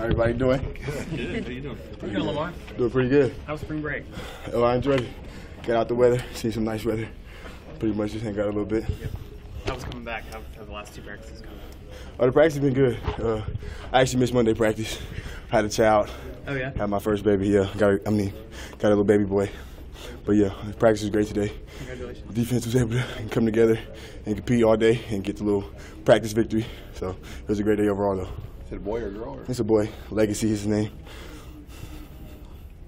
How everybody doing? Good. How you doing? How you doing, Lamar? Doing pretty good. How was spring break? Oh, I enjoyed it. Got out the weather, seen some nice weather. Pretty much just hang out a little bit. Yep. How was coming back? How the last two practices going? Oh, the practice has been good. I actually missed Monday practice. Had a child. Oh yeah. Had my first baby. Yeah, got a little baby boy. But yeah, the practice was great today. Congratulations. The defense was able to come together and compete all day and get the little practice victory. So it was a great day overall, though. Is it a boy or a girl? Or? It's a boy. Legacy is his name.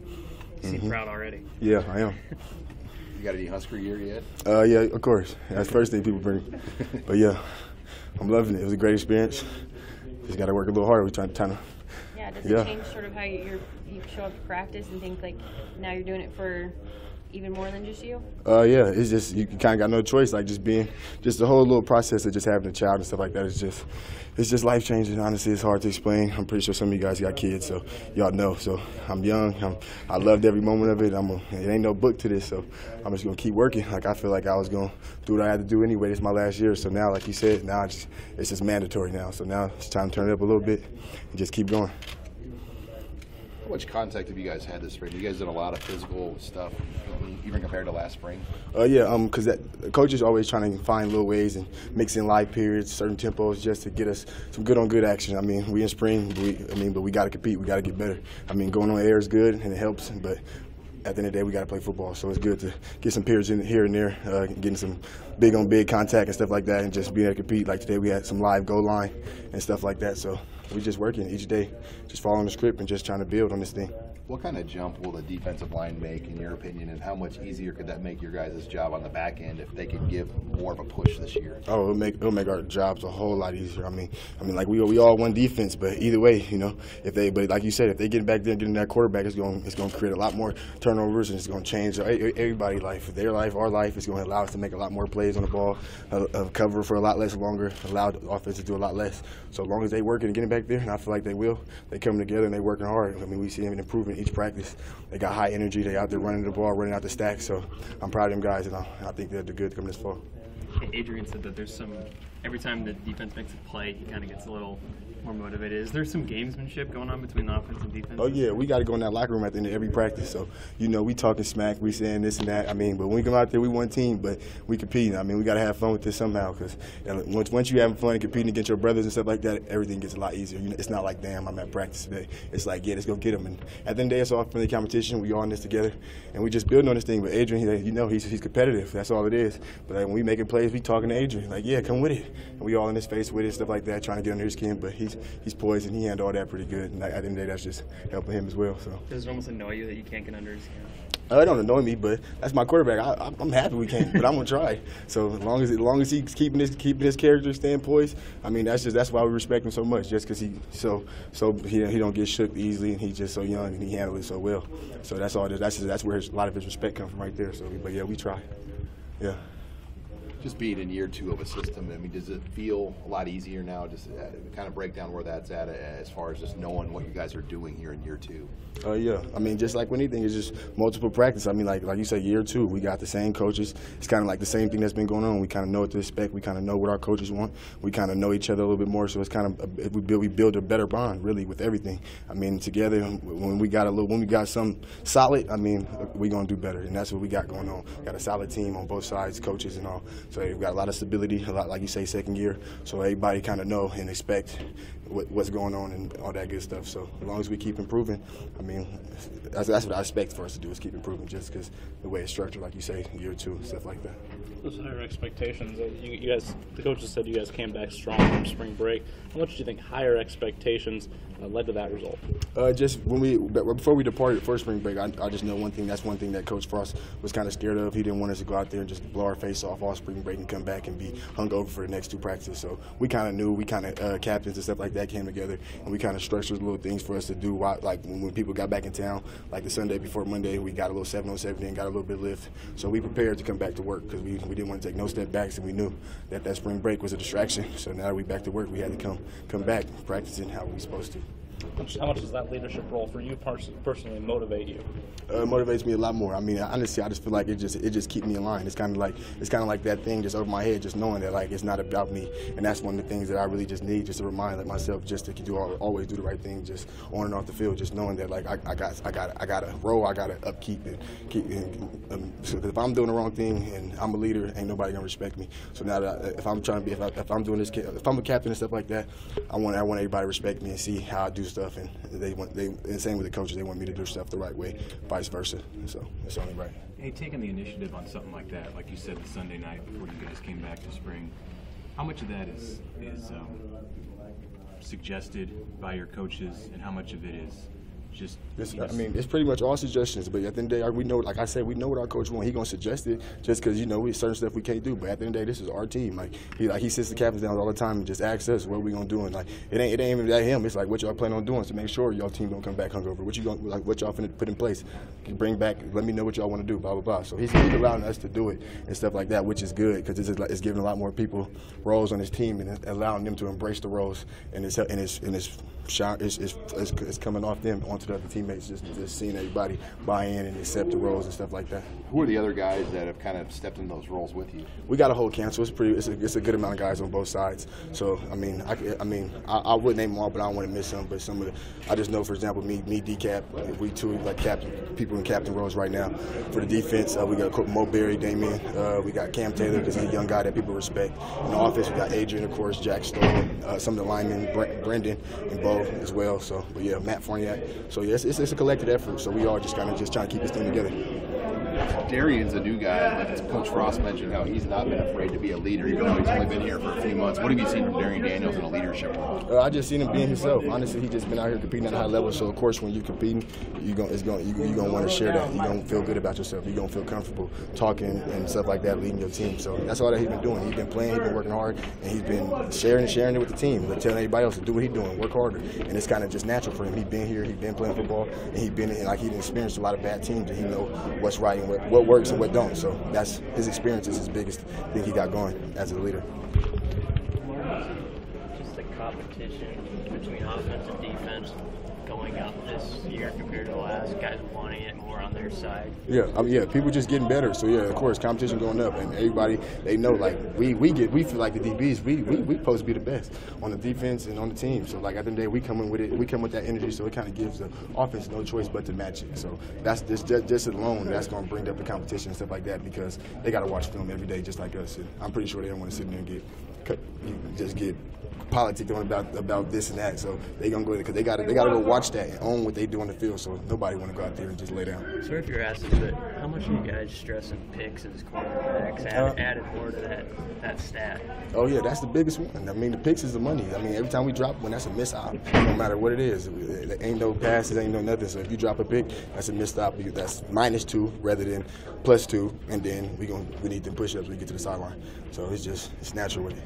You seem proud already. Yeah, I am. You got any Husker gear yet? Yeah, of course. That's the first thing people bring. But yeah, I'm loving it. It was a great experience. Just got to work a little harder. We're trying to. Yeah, does it change sort of how you show up to practice and think like now you're doing it for even more than just you? Yeah, it's just you kind of got no choice. Like just the whole little process of just having a child and stuff like that. It's just life changing. Honestly, it's hard to explain. I'm pretty sure some of you guys got kids, so y'all know. So I'm young. I loved every moment of it. It ain't no book to this, so I'm just gonna keep working. Like I feel like I was gonna do what I had to do anyway. It's my last year, so now, like you said, now it's just mandatory now. So now it's time to turn it up a little bit and just keep going. How much contact have you guys had this spring? You guys did a lot of physical stuff, even compared to last spring. Yeah, because the coach is always trying to find little ways and mix in live periods, certain tempos, just to get us some good-on-good action. I mean, we in spring, but we got to compete. We got to get better. I mean, going on air is good and it helps, but at the end of the day, we got to play football. So it's good to get some periods in here and there, getting some big-on-big contact and stuff like that, and just being able to compete. Like today, we had some live goal line and stuff like that. So we're just working each day, just following the script and just trying to build on this thing. What kind of jump will the defensive line make, in your opinion, and how much easier could that make your guys' job on the back end if they could give more of a push this year? Oh, it'll make our jobs a whole lot easier. I mean, like we all one defense, but either way, but like you said, if they get back there and getting that quarterback, it's going to create a lot more turnovers and it's going to change everybody's life, their life, our life. It's going to allow us to make a lot more plays on the ball, cover for a lot less longer, allow the offense to do a lot less. So as long as they working and getting back there, and I feel like they will, they coming together and they working hard. I mean, we see them improving each practice. They got high energy. They out there running the ball, running out the stack. So I'm proud of them guys, and I think they'll do good to come this fall. Adrian said that there's every time the defense makes a play, he kind of gets a little more motivated. Is there some gamesmanship going on between the offense and defense? Oh yeah, we got to go in that locker room at the end of every practice. So we talking smack, we saying this and that. I mean, but when we come out there, we one team, but we compete. I mean, we got to have fun with this somehow, because once you having fun and competing against your brothers and stuff like that, everything gets a lot easier. It's not like, damn, I'm at practice today. It's like, yeah, let's go get them. And at the end of the day, it's all friendly competition. We all in this together, and we just building on this thing. But Adrian, he's competitive. That's all it is. But when we making plays, we talking to Adrian like, yeah, come with it. And we all in his face with it, stuff like that, trying to get under his skin. But he's poised. And he handled all that pretty good. And at the end of the day, that's just helping him as well. So does it almost annoy you that you can't get under his skin? It don't annoy me, but that's my quarterback. I'm happy we can't, but I'm gonna try. So as long as he's keeping his character, staying poised. I mean, that's why we respect him so much. Just because he don't get shook easily, and he's just so young and he handled it so well. So that's all. That's where a lot of his respect comes from right there. So, but yeah, we try. Yeah. Just being in year 2 of a system, I mean, does it feel a lot easier now? Just kind of break down where that's at as far as just knowing what you guys are doing here in year 2. Yeah. I mean, just like anything, it's just multiple practice. I mean, like you said, year 2, we got the same coaches. It's kind of like the same thing that's been going on. We kind of know what to expect. We kind of know what our coaches want. We kind of know each other a little bit more. So it's kind of we build a better bond really with everything. I mean, together when we got some solid, I mean, we're gonna do better, and that's what we got going on. We got a solid team on both sides, coaches and all. So we've got a lot of stability, a lot, like you say, second year. So everybody kind of know and expect what's going on and all that good stuff. So as long as we keep improving, I mean, that's what I expect for us to do, is keep improving, just because the way it's structured, like you say, year 2, stuff like that. Those higher expectations. You guys, the coaches said you guys came back strong from spring break. How much do you think higher expectations led to that result? Just before we departed for spring break, I just know one thing. That's one thing that Coach Frost was kind of scared of. He didn't want us to go out there and just blow our face off all spring break and come back and be hungover for the next 2 practices. So we kind of knew. We kind of captains and stuff like that came together, and we kind of structured little things for us to do. Like when people got back in town, like the Sunday before Monday, we got a little 7-on-7 and got a little bit of lift. So we prepared to come back to work, because we didn't want to take no step backs, and we knew that spring break was a distraction. So now that we back to work, we had to come back practicing how we supposed to. How much does that leadership role for you personally motivate you? It motivates me a lot more. I mean, honestly, I just feel like it just keeps me in line. It's kind of like that thing just over my head, just knowing that like it's not about me, and that's one of the things that I really just need, just to remind myself just to always do the right thing, just on and off the field, just knowing that like I got a role, I got to upkeep and keep. So if I'm doing the wrong thing and I'm a leader, ain't nobody gonna respect me. So now that if I'm trying to be, if I'm doing this, if I'm a captain and stuff like that, I want everybody to respect me and see how I do stuff, and and same with the coaches, they want me to do stuff the right way, vice versa. So it's only right. Hey, taking the initiative on something like that, like you said the Sunday night before you guys came back to spring, how much of that is suggested by your coaches, and how much of it is just? I mean, it's pretty much all suggestions, but at the end of the day, we know, like I said, we know what our coach wants. He's gonna suggest it just because we certain stuff we can't do. But at the end of the day, this is our team. He sits the captains down all the time and just asks us what we gonna do. And like it ain't even that him. It's like what y'all plan on doing to make sure y'all team don't come back hungover. What y'all finna put in place? Bring back. Let me know what y'all want to do. Blah blah blah. So he's allowing us to do it and stuff like that, which is good because it's giving a lot more people roles on his team and allowing them to embrace the roles, and it's coming off them onto the other teammates. Just seeing everybody buy in and accept the roles and stuff like that. Who are the other guys that have kind of stepped in those roles with you? We got a whole camp, so it's a good amount of guys on both sides. So I would name them all, but I don't want to miss some. But I just know, for example, me, D-Cap, we two like people in captain roles right now. For the defense, we got Mo Berry, Damien, we got Cam Taylor because he's a young guy that people respect. In the offense, we got Adrian, of course, Jack Stoll, some of the linemen, Brendan and Bo as well. So, but yeah, Matt Fournier. So yeah, it's a collective effort. So we are just trying to keep this thing together. Darian's a new guy. Like Coach Frost mentioned how he's not been afraid to be a leader, even though he's only been here for a few months. What have you seen from Darian Daniels in a leadership role? I just seen him being himself. Honestly, he just been out here competing at a high level. So of course, when you're competing, you're gonna want to share that. You're gonna feel good about yourself. You're gonna feel comfortable talking and stuff like that, leading your team. So that's all that he's been doing. He's been playing. He's been working hard, and he's been sharing it with the team, but telling everybody else to do what he's doing, work harder. And it's kind of just natural for him. He's been here. He's been playing football, and he's experienced a lot of bad teams, and he know what's right and what works and what don't. So that's his experience is his biggest thing he got going as a leader. Just the competition between offense and defense going up this year compared to the last, guys wanting it more on their side. Yeah, people just getting better. So yeah, of course, competition going up, and everybody, they know like we feel like the DBs we supposed to be the best on the defense and on the team. So like at the end of the day, we come with that energy. So it kind of gives the offense no choice but to match it. So that's just alone that's going to bring up the competition and stuff like that because they got to watch film every day just like us. And I'm pretty sure they don't want to sit there and get politics on about this and that, so they gonna go because they gotta go watch that and own what they do on the field. So nobody want to go out there and just lay down. So if you're asking, but how much are you guys stressing picks as cornerbacks? Added more to that stat. Oh yeah, that's the biggest one. I mean, the picks is the money. I mean, every time we drop one, that's a missed op. No matter what it is, there ain't no passes, ain't no nothing. So if you drop a pick, that's a missed op. That's -2 rather than +2, and then we need them push-ups when we get to the sideline. So it's natural with it.